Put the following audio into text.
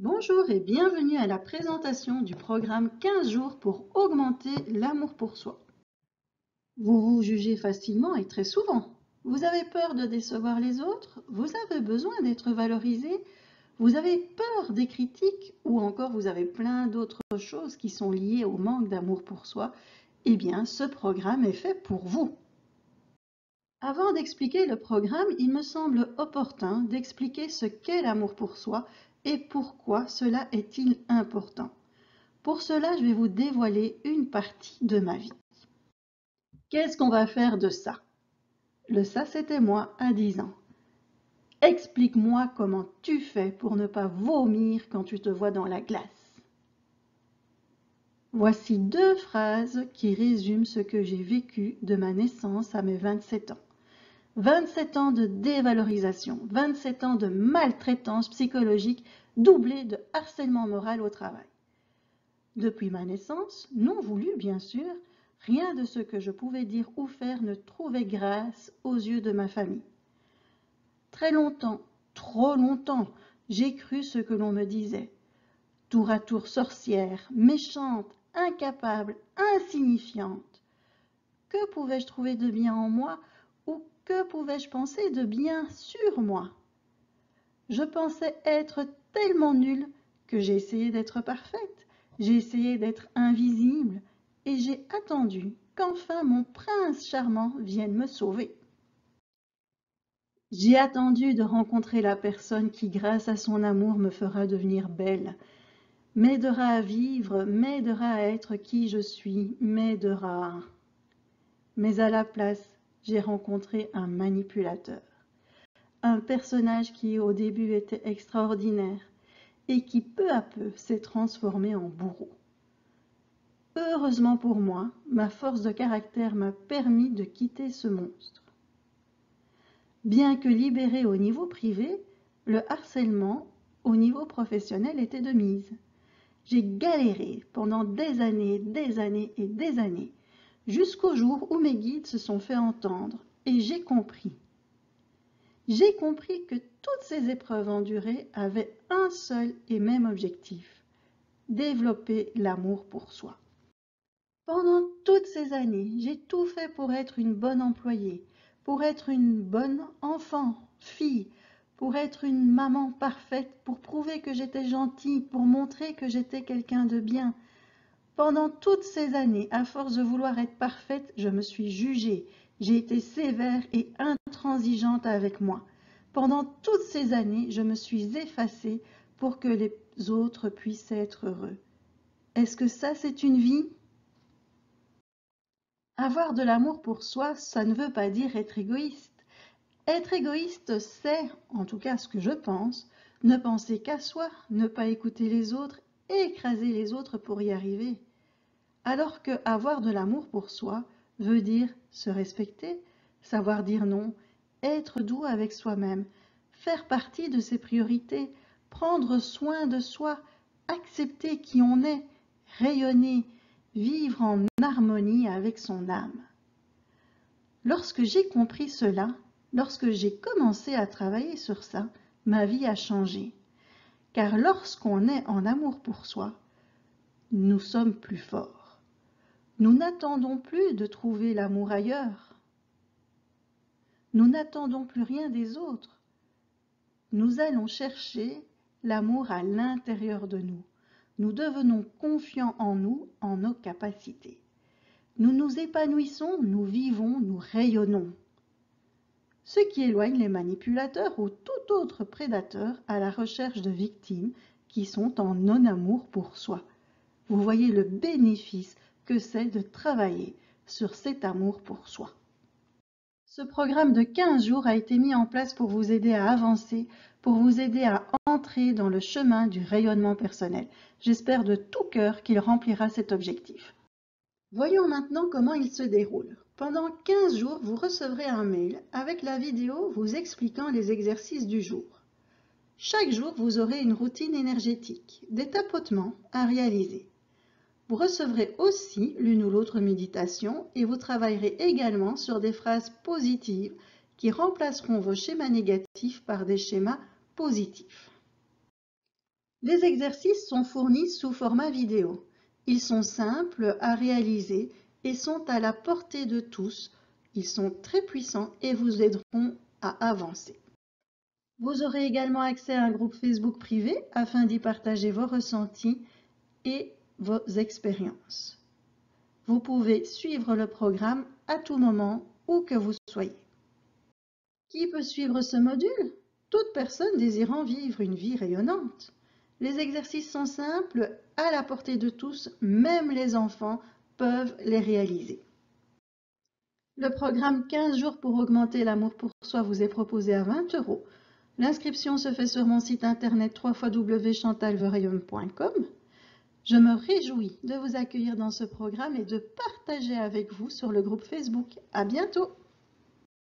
Bonjour et bienvenue à la présentation du programme 15 jours pour augmenter l'amour pour soi. Vous vous jugez facilement et très souvent. Vous avez peur de décevoir les autres, vous avez besoin d'être valorisé, vous avez peur des critiques ou encore vous avez plein d'autres choses qui sont liées au manque d'amour pour soi. Eh bien, ce programme est fait pour vous. Avant d'expliquer le programme, il me semble opportun d'expliquer ce qu'est l'amour pour soi et pourquoi cela est-il important. Pour cela, je vais vous dévoiler une partie de ma vie. Qu'est-ce qu'on va faire de ça? Le ça, c'était moi à 10 ans. Explique-moi comment tu fais pour ne pas vomir quand tu te vois dans la glace. Voici 2 phrases qui résument ce que j'ai vécu de ma naissance à mes 27 ans. 27 ans de dévalorisation, 27 ans de maltraitance psychologique doublée de harcèlement moral au travail. Depuis ma naissance, non voulu bien sûr, rien de ce que je pouvais dire ou faire ne trouvait grâce aux yeux de ma famille. Très longtemps, trop longtemps, j'ai cru ce que l'on me disait. Tour à tour sorcière, méchante, incapable, insignifiante. Que pouvais-je trouver de bien en moi ou que pouvais-je penser de bien sur moi? Je pensais être tellement nulle que j'ai essayé d'être parfaite, j'ai essayé d'être invisible et j'ai attendu qu'enfin mon prince charmant vienne me sauver. J'ai attendu de rencontrer la personne qui, grâce à son amour, me fera devenir belle, m'aidera à vivre, m'aidera à être qui je suis, m'aidera. Mais à la place, j'ai rencontré un manipulateur. Un personnage qui au début était extraordinaire et qui peu à peu s'est transformé en bourreau. Heureusement pour moi, ma force de caractère m'a permis de quitter ce monstre. Bien que libéré au niveau privé, le harcèlement au niveau professionnel était de mise. J'ai galéré pendant des années et des années, jusqu'au jour où mes guides se sont fait entendre et j'ai compris. J'ai compris que toutes ces épreuves endurées avaient un seul et même objectif: développer l'amour pour soi. Pendant toutes ces années, j'ai tout fait pour être une bonne employée, pour être une bonne enfant, fille, pour être une maman parfaite, pour prouver que j'étais gentille, pour montrer que j'étais quelqu'un de bien. Pendant toutes ces années, à force de vouloir être parfaite, je me suis jugée, j'ai été sévère et intransigeante avec moi. Pendant toutes ces années, je me suis effacée pour que les autres puissent être heureux. Est-ce que ça, c'est une vie? Avoir de l'amour pour soi, ça ne veut pas dire être égoïste. Être égoïste, c'est, en tout cas ce que je pense, ne penser qu'à soi, ne pas écouter les autres et écraser les autres pour y arriver. Alors que avoir de l'amour pour soi veut dire se respecter, savoir dire non, être doux avec soi-même, faire partie de ses priorités, prendre soin de soi, accepter qui on est, rayonner, vivre en harmonie avec son âme. Lorsque j'ai compris cela, lorsque j'ai commencé à travailler sur ça, ma vie a changé. Car lorsqu'on est en amour pour soi, nous sommes plus forts. Nous n'attendons plus de trouver l'amour ailleurs. Nous n'attendons plus rien des autres. Nous allons chercher l'amour à l'intérieur de nous. Nous devenons confiants en nous, en nos capacités. Nous nous épanouissons, nous vivons, nous rayonnons. Ce qui éloigne les manipulateurs ou tout autre prédateur à la recherche de victimes qui sont en non-amour pour soi. Vous voyez le bénéfice que c'est de travailler sur cet amour pour soi. Ce programme de 15 jours a été mis en place pour vous aider à avancer, pour vous aider à entrer dans le chemin du rayonnement personnel. J'espère de tout cœur qu'il remplira cet objectif. Voyons maintenant comment il se déroule. Pendant 15 jours, vous recevrez un mail avec la vidéo vous expliquant les exercices du jour. Chaque jour, vous aurez une routine énergétique, des tapotements à réaliser. Vous recevrez aussi l'une ou l'autre méditation et vous travaillerez également sur des phrases positives qui remplaceront vos schémas négatifs par des schémas positifs. Les exercices sont fournis sous format vidéo. Ils sont simples à réaliser et sont à la portée de tous. Ils sont très puissants et vous aideront à avancer. Vous aurez également accès à un groupe Facebook privé afin d'y partager vos ressentis et vos expériences. Vous pouvez suivre le programme à tout moment, où que vous soyez. Qui peut suivre ce module? Toute personne désirant vivre une vie rayonnante. Les exercices sont simples, à la portée de tous, même les enfants peuvent les réaliser. Le programme 15 jours pour augmenter l'amour pour soi vous est proposé à 20 €. L'inscription se fait sur mon site internet www.chantalverheyen.com. Je me réjouis de vous accueillir dans ce programme et de partager avec vous sur le groupe Facebook. À bientôt!